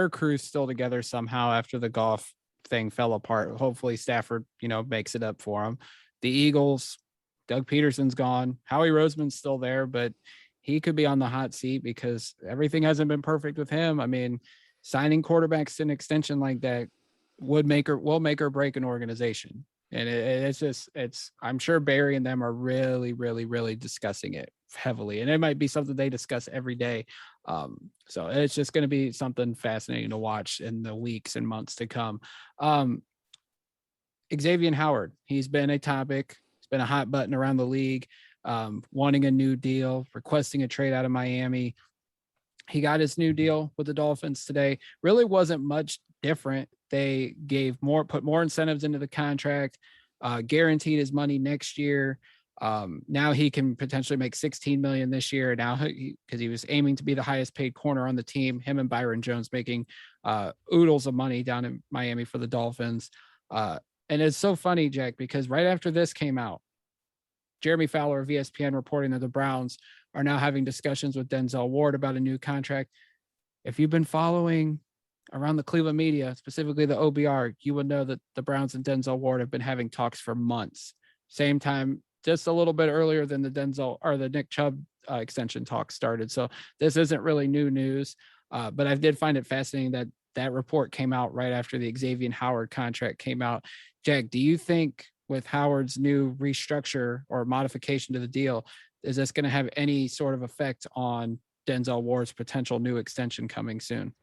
crew's still together somehow after the golf thing fell apart. Hopefully Stafford, makes it up for them. The Eagles, Doug Peterson's gone. Howie Roseman's still there, but he could be on the hot seat because everything hasn't been perfect with him. I mean, signing quarterbacks to an extension like that will make or break an organization. And I'm sure Barry and them are really, really, really discussing it heavily. And it might be something they discuss every day. So it's just going to be something fascinating to watch in the weeks and months to come. Xavien Howard, he's been a topic. It's been a hot button around the league. Wanting a new deal, requesting a trade out of Miami. He got his new deal with the Dolphins today. Really wasn't much different. They put more incentives into the contract, guaranteed his money next year. Now he can potentially make $16 million this year. Now, because he was aiming to be the highest paid corner on the team, him and Byron Jones making oodles of money down in Miami for the Dolphins. And it's so funny, Jack, because right after this came out, Jeremy Fowler of ESPN reporting that the Browns are now having discussions with Denzel Ward about a new contract. If you've been following around the Cleveland media, specifically the OBR, you would know that the Browns and Denzel Ward have been having talks for months. Same time, just a little bit earlier than the Nick Chubb extension talk started. So this isn't really new news, but I did find it fascinating that report came out right after the Xavien Howard contract came out. Jack, do you think with Howard's new restructure or modification to the deal, is this going to have any sort of effect on Denzel Ward's potential new extension coming soon?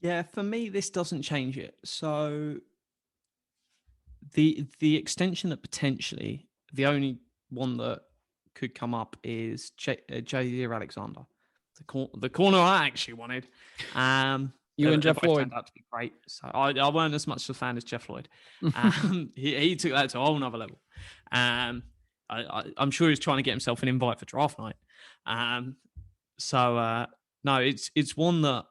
Yeah, for me, this doesn't change it. So the extension that potentially, the only one that could come up is Jair Alexander, the corner I actually wanted. You and Jeff Floyd turned out to be great. So I weren't as much a fan as Jeff Floyd. He took that to a whole nother level. I'm sure he was trying to get himself an invite for draft night. No, it's one that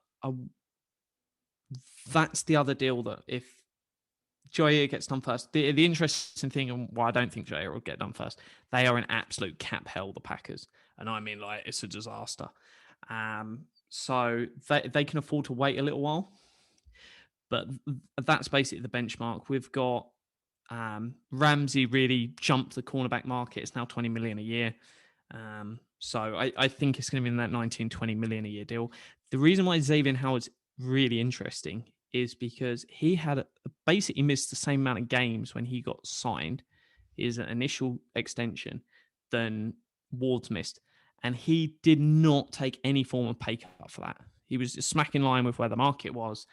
that's the other deal that if Jair gets done first, the interesting thing and why I don't think Jair will get done first, they are in absolute cap hell, the Packers. And I mean, like, it's a disaster. So they can afford to wait a little while, but that's basically the benchmark. We've got Ramsey really jumped the cornerback market. It's now $20 million a year. So I think it's going to be in that $19-20 million a year deal. The reason why Xavien Howard's really interesting is because he had basically missed the same amount of games when he got signed, his initial extension, than Ward's missed. And he did not take any form of pay cut for that. He was just smack in line with where the market was.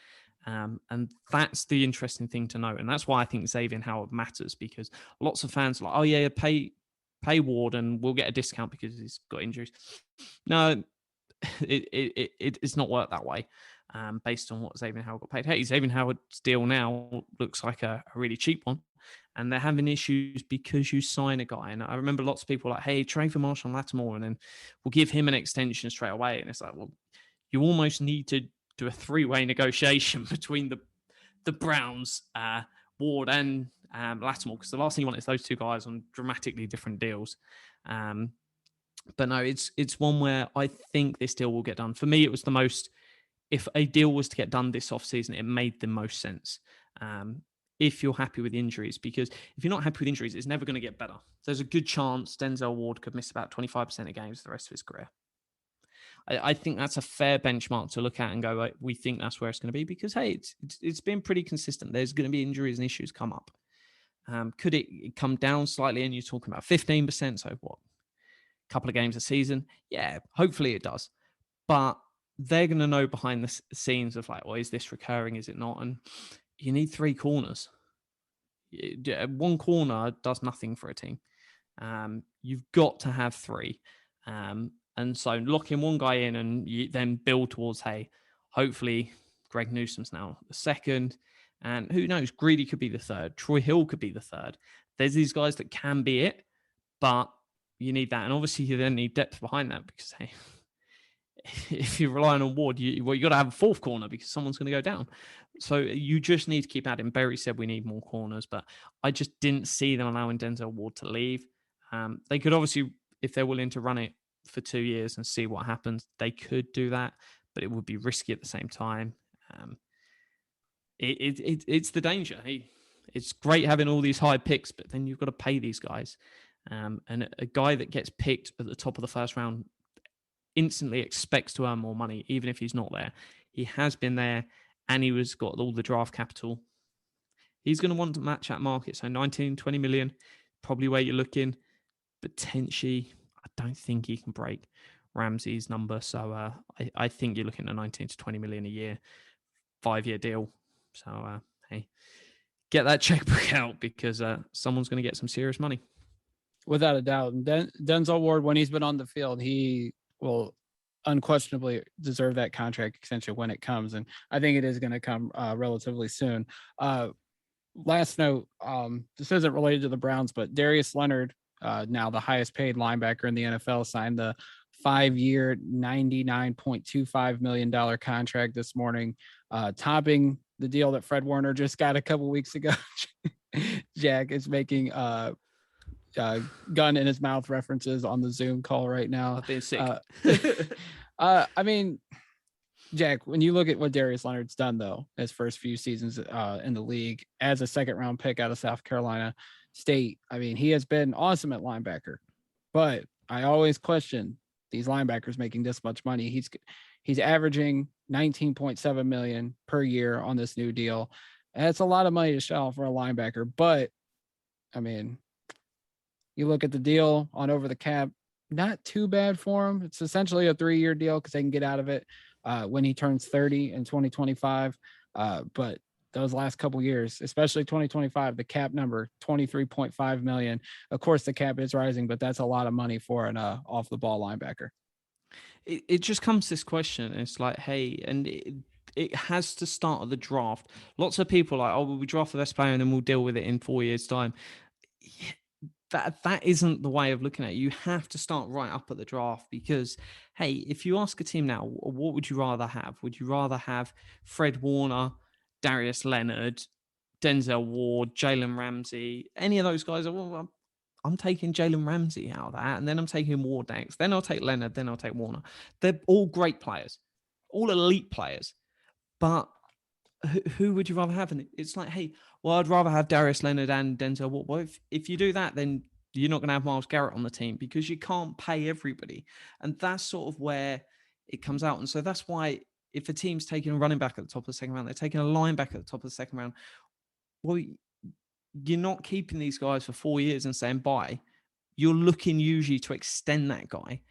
And that's the interesting thing to note. And that's why I think Xavien Howard matters, because lots of fans are like, oh yeah, pay Ward and we'll get a discount because he's got injuries. No, it's not worked that way. Based on what Xavien Howard got paid. Hey, Xavien Howard's deal now looks like a really cheap one. And they're having issues because you sign a guy. And I remember lots of people like, hey, trade for Marshall Lattimore and then we'll give him an extension straight away. And it's like, well, you almost need to do a three-way negotiation between the Browns, Ward and Lattimore, because the last thing you want is those two guys on dramatically different deals. But no, it's one where I think this deal will get done. For me, it was the most, if a deal was to get done this offseason, it made the most sense. if you're happy with injuries, because if you're not happy with injuries, it's never going to get better. There's a good chance Denzel Ward could miss about 25% of games the rest of his career. I think that's a fair benchmark to look at and go, like, we think that's where it's going to be, because, hey, it's been pretty consistent. There's going to be injuries and issues come up. Could it come down slightly? And you're talking about 15%, so what? A couple of games a season? Yeah, hopefully it does. But they're going to know behind the scenes of like, well, is this recurring? Is it not? And you need 3 corners. One corner does nothing for a team. You've got to have 3. And so locking one guy in and you then build towards, hey, hopefully Greg Newsome's now the second. And who knows, Greedy could be the third. Troy Hill could be the third. There's these guys that can be it, but you need that. And obviously you then need depth behind that, because, hey, if you're relying on Ward, you got to have a 4th corner because someone's going to go down. So you just need to keep adding. Berry said we need more corners, but I just didn't see them allowing Denzel Ward to leave. They could obviously, if they're willing to run it for 2 years and see what happens, they could do that, but it would be risky at the same time. It's the danger. It's great having all these high picks, but then you've got to pay these guys. And a guy that gets picked at the top of the first round instantly expects to earn more money, even if he's not there. He has been there, and he was got all the draft capital. He's going to want to match that market. So 19, 20 million, probably where you're looking. Potentially, I don't think he can break Ramsey's number. So I think you're looking at 19 to 20 million a year, 5-year deal. So, hey, get that checkbook out, because someone's going to get some serious money. Without a doubt. Denzel Ward, when he's been on the field, he will unquestionably deserve that contract extension when it comes. And I think it is going to come relatively soon. Last note, this isn't related to the Browns, but Darius Leonard, now the highest paid linebacker in the NFL, signed the 5-year, $99.25 million contract this morning, topping the deal that Fred Warner just got a couple weeks ago. Jack is making gun in his mouth references on the Zoom call right now. I've been sick. I mean, Jack, when you look at what Darius Leonard's done, though, his first few seasons in the league as a 2nd-round pick out of South Carolina State, I mean, he has been awesome at linebacker. But I always question these linebackers making this much money. He's averaging $19.7 million per year on this new deal. And that's a lot of money to shell for a linebacker. But I mean, you look at the deal on over the cap, not too bad for him. It's essentially a 3-year deal because they can get out of it when he turns 30 in 2025. But those last couple years, especially 2025, the cap number, $23.5 million. Of course, the cap is rising, but that's a lot of money for an off-the-ball linebacker. It just comes to this question. It's like, hey, and it has to start at the draft. Lots of people are like, oh, well, we draft the best player and then we'll deal with it in 4 years' time. That isn't the way of looking at it. You have to start right up at the draft, because, hey, if you ask a team now, what would you rather have? Would you rather have Fred Warner, Darius Leonard, Denzel Ward, Jalen Ramsey, any of those guys? Well, I'm taking Jalen Ramsey out of that, and then I'm taking Ward next. Then I'll take Leonard, then I'll take Warner. They're all great players, all elite players. But who would you rather have? And it's like, hey, well, I'd rather have Darius Leonard and Denzel Ward. Well, if you do that, then you're not going to have Myles Garrett on the team, because you can't pay everybody. And that's sort of where it comes out. And so that's why if a team's taking a running back at the top of the 2nd round, they're taking a linebacker at the top of the 2nd round. Well, you're not keeping these guys for 4 years and saying bye. You're looking usually to extend that guy.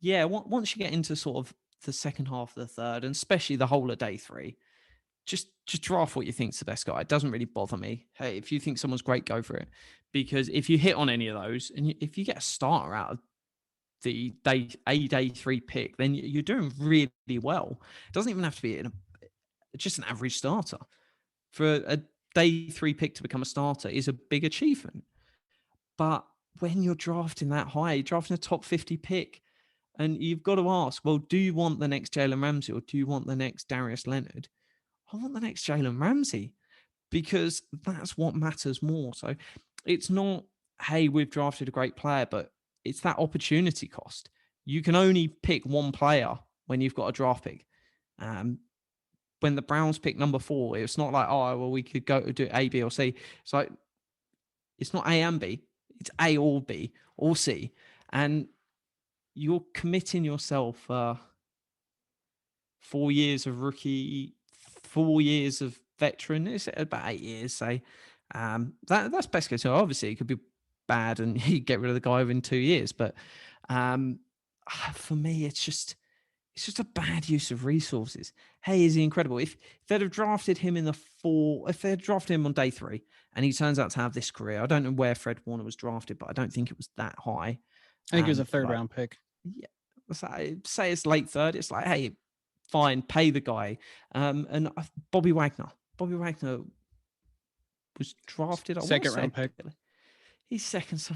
Yeah, once you get into sort of the second half of the 3rd, and especially the whole of day 3, just draft what you think's the best guy. It doesn't really bother me. Hey, if you think someone's great, go for it. Because if you hit on any of those, and if you get a starter out of the day 3 pick, then you're doing really well. It doesn't even have to be just an average starter. For a day 3 pick to become a starter is a big achievement. But when you're drafting that high, you're drafting a top 50 pick, and you've got to ask, well, do you want the next Jalen Ramsey, or do you want the next Darius Leonard? I want the next Jalen Ramsey, because that's what matters more. So it's not, hey, we've drafted a great player, but it's that opportunity cost. You can only pick one player when you've got a draft pick. when the Browns picked number 4, it's not like, oh, well, we could go do A, B, or C. It's like, it's not A and B. It's A or B or C. And you're committing yourself 4 years of rookie, 4 years of veteran. It's about 8 years, say. That's best case. So obviously, it could be bad and you get rid of the guy within 2 years. But for me, it's just a bad use of resources. Hey, is he incredible? If they'd have drafted him if they had drafted him on day 3 and he turns out to have this career, I don't know where Fred Warner was drafted, but I don't think it was that high. I think it was a 3rd round pick. Yeah. Say it's late 3rd. It's like, hey, fine, pay the guy. And Bobby Wagner was drafted. 2nd round pick. He's 2nd. So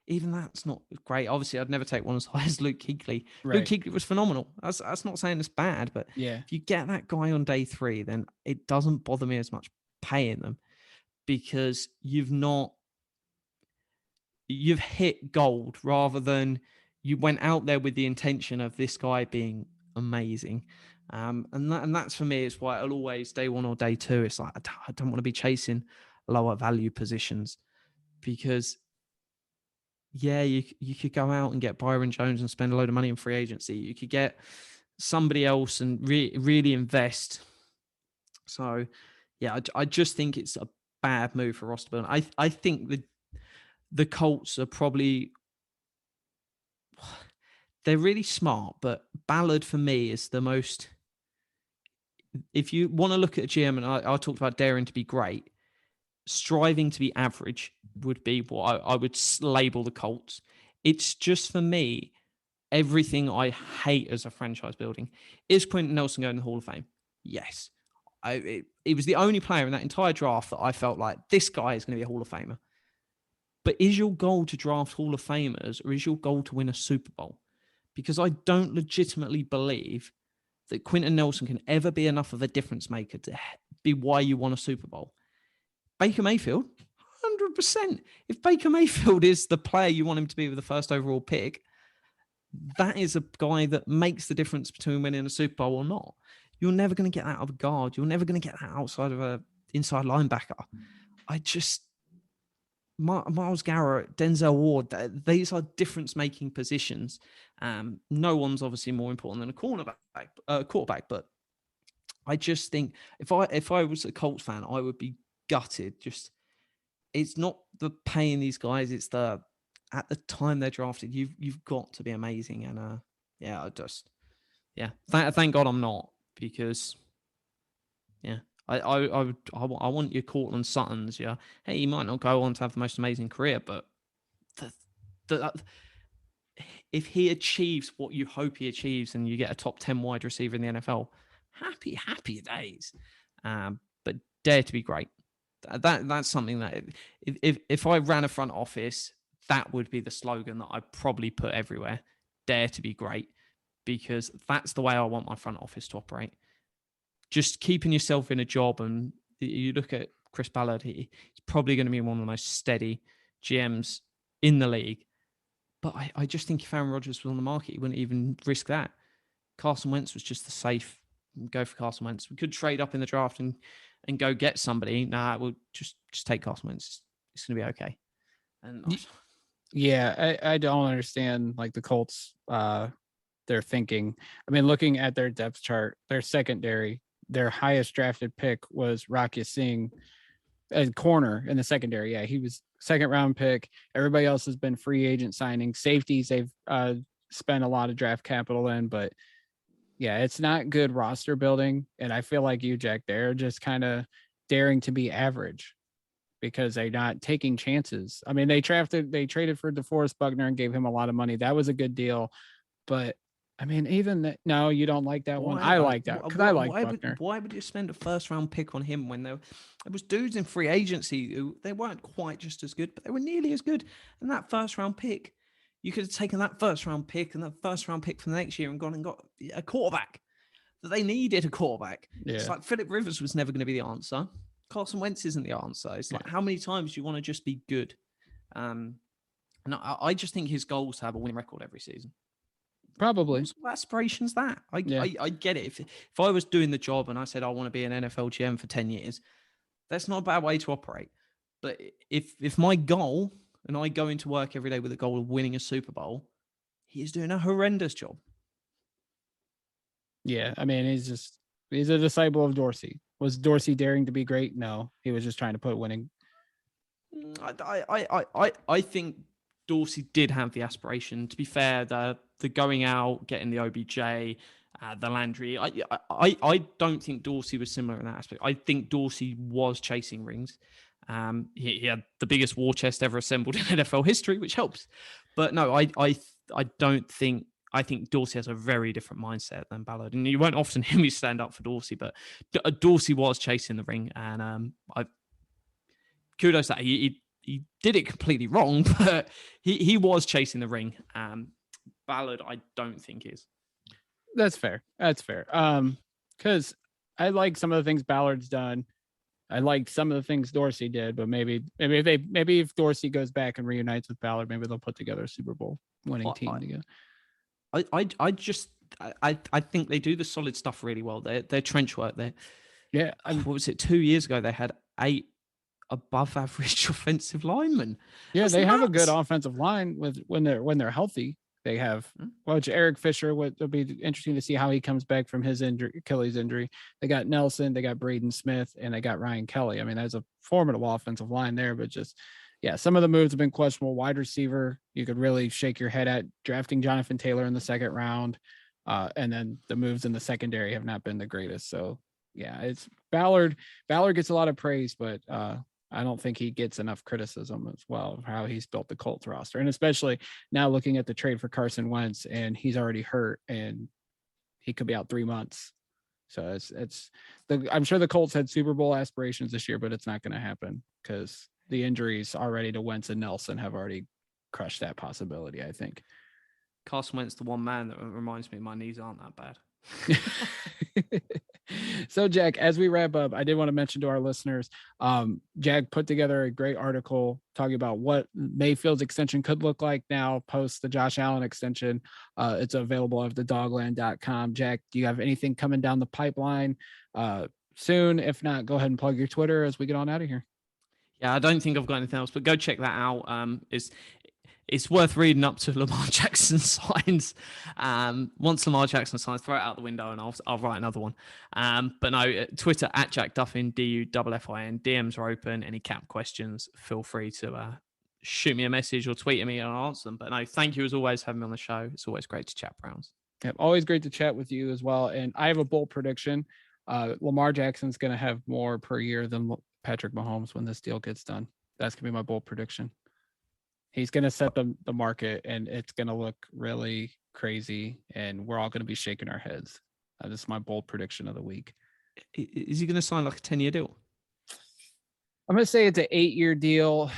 even that's not great. Obviously, I'd never take one as high as Luke Kuechly. Right. Luke Kuechly was phenomenal. That's not saying it's bad, but if you get that guy on day 3, then it doesn't bother me as much paying them, because you've hit gold rather than you went out there with the intention of this guy being amazing. And that's for me, is why it'll always day 1 or day 2. It's like, I don't want to be chasing lower value positions, because you could go out and get Byron Jones and spend a load of money in free agency. You could get somebody else and really invest. So, I just think it's a bad move for roster building. I think the Colts are probably, they're really smart, but Ballard for me is the most. If you want to look at a GM, and I talked about daring to be great, striving to be average would be what I would label the Colts. It's just, for me, everything I hate as a franchise building. Is Quentin Nelson going to the Hall of Fame? Yes. He was the only player in that entire draft that I felt like, this guy is going to be a Hall of Famer. But is your goal to draft Hall of Famers, or is your goal to win a Super Bowl? Because I don't legitimately believe that Quentin Nelson can ever be enough of a difference maker to be why you won a Super Bowl. Baker Mayfield, 100%. If Baker Mayfield is the player you want him to be with the 1st overall pick, that is a guy that makes the difference between winning a Super Bowl or not. You're never going to get that out of a guard. You're never going to get that outside of a inside linebacker. Myles Garrett, Denzel Ward, these are difference-making positions. No one's obviously more important than a quarterback, but I just think if I was a Colts fan, I would be gutted. Just, it's not the paying these guys; it's at the time they're drafted. You've got to be amazing, and thank God I'm not, because I want your Cortland Suttons. Yeah, hey, he might not go on to have the most amazing career, but if he achieves what you hope he achieves, and you get a top 10 wide receiver in the NFL, happy days. But dare to be great. That's something that if I ran a front office, that would be the slogan that I'd probably put everywhere. Dare to be great, because that's the way I want my front office to operate. Just keeping yourself in a job, and you look at Chris Ballard, he's probably going to be one of the most steady GMs in the league. But I just think if Aaron Rodgers was on the market, he wouldn't even risk that. Carson Wentz was just the safe. Go for Carson Wentz. We could trade up in the draft and go get somebody. Nah, we'll just take Carson Wentz. It's going to be okay. And I don't understand like the Colts, their thinking. I mean, looking at their depth chart, their secondary, their highest drafted pick was Rock Ya-Sing, a corner in the secondary. Yeah, he was 2nd round pick. Everybody else has been free agent signing. Safeties, they've spent a lot of draft capital in, but yeah, it's not good roster building. And I feel like you, Jack, they're just kind of daring to be average because they're not taking chances. I mean, they traded for DeForest Buckner and gave him a lot of money. That was a good deal. But I mean, even that, no, you don't like that one. I like that because I like Buckner. Why would you spend a 1st round pick on him when there was dudes in free agency who they weren't quite just as good, but they were nearly as good? And that 1st round pick, you could have taken that 1st round pick and that 1st round pick for the next year and gone and got a quarterback. That they needed a quarterback. Yeah. It's like Phillip Rivers was never going to be the answer. Carson Wentz isn't the answer. It's like, how many times do you want to just be good? And I just think his goal is to have a winning record every season. Probably. What aspiration's that? I get it. If I was doing the job and I said I want to be an NFL GM for 10 years, that's not a bad way to operate. But if my goal, and I go into work every day with the goal of winning a Super Bowl, he's doing a horrendous job. Yeah, I mean, he's a disciple of Dorsey. Was Dorsey daring to be great? No, he was just trying to put winning. I think Dorsey did have the aspiration. To be fair, the going out, getting the OBJ, the Landry. I don't think Dorsey was similar in that aspect. I think Dorsey was chasing rings. He had the biggest war chest ever assembled in NFL history, which helps. But no, I don't think. I think Dorsey has a very different mindset than Ballard, and you won't often hear me stand up for Dorsey, but Dorsey was chasing the ring, and kudos that he did it completely wrong, but he was chasing the ring. Ballard, I don't think is. That's fair. Because I like some of the things Ballard's done. I like some of the things Dorsey did, but maybe if Dorsey goes back and reunites with Ballard, maybe they'll put together a Super Bowl winning team together. I think they do the solid stuff really well. Their trench work there. Yeah. What was it? 2 years ago, they had 8 above average offensive linemen. Yeah, they have a good offensive line when they're healthy. They have Eric Fisher. It'll be interesting to see how he comes back from his Achilles injury. They got Nelson, they got Braden Smith, and they got Ryan Kelly. I mean, that's a formidable offensive line there, but just some of the moves have been questionable. Wide receiver, you could really shake your head at drafting Jonathan Taylor in the second round. And then the moves in the secondary have not been the greatest. So it's Ballard. Ballard gets a lot of praise, but I don't think he gets enough criticism as well of how he's built the Colts roster. And especially now looking at the trade for Carson Wentz, and he's already hurt and he could be out 3 months. So I'm sure the Colts had Super Bowl aspirations this year, but it's not going to happen because the injuries already to Wentz and Nelson have already crushed that possibility, I think. Carson Wentz, the one man that reminds me my knees aren't that bad. So, Jack, as we wrap up, I did want to mention to our listeners, Jack put together a great article talking about what Mayfield's extension could look like now post the Josh Allen extension. It's available at thedogland.com. Jack, do you have anything coming down the pipeline soon? If not, go ahead and plug your Twitter as we get on out of here. Yeah, I don't think I've got anything else, but go check that out. It's worth reading up to Lamar Jackson signs. Once Lamar Jackson signs, throw it out the window and I'll write another one. But no, Twitter at Jack Duffin, DUFFIN. DMs are open. Any cap questions, feel free to shoot me a message or tweet at me and I'll answer them. But no, thank you as always for having me on the show. It's always great to chat Browns. Yeah, always great to chat with you as well. And I have a bold prediction. Lamar Jackson's going to have more per year than Patrick Mahomes when this deal gets done. That's going to be my bold prediction. He's going to set the market and it's going to look really crazy and we're all going to be shaking our heads. This is my bold prediction of the week. Is he going to sign like a 10-year deal? I'm going to say it's an 8-year deal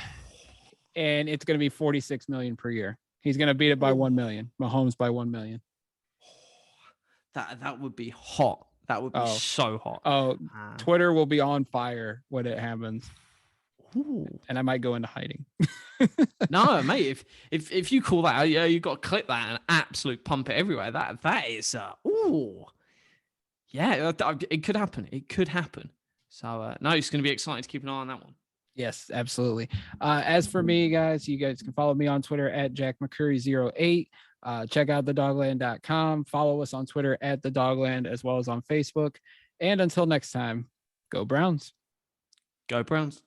and it's going to be $46 million per year. He's going to beat it by 1 million. Mahomes by 1 million. That would be hot. That would be so hot. Twitter will be on fire when it happens. Ooh. And I might go into hiding. No, mate. If you call that, you got to clip that and absolute pump it everywhere. That is it could happen. It could happen. So no, it's going to be exciting to keep an eye on that one. Yes, absolutely. As for me, guys, you guys can follow me on Twitter at JackMcCurry08. Check out thedogland.com. Follow us on Twitter at thedogland as well as on Facebook. And until next time, go Browns. Go Browns.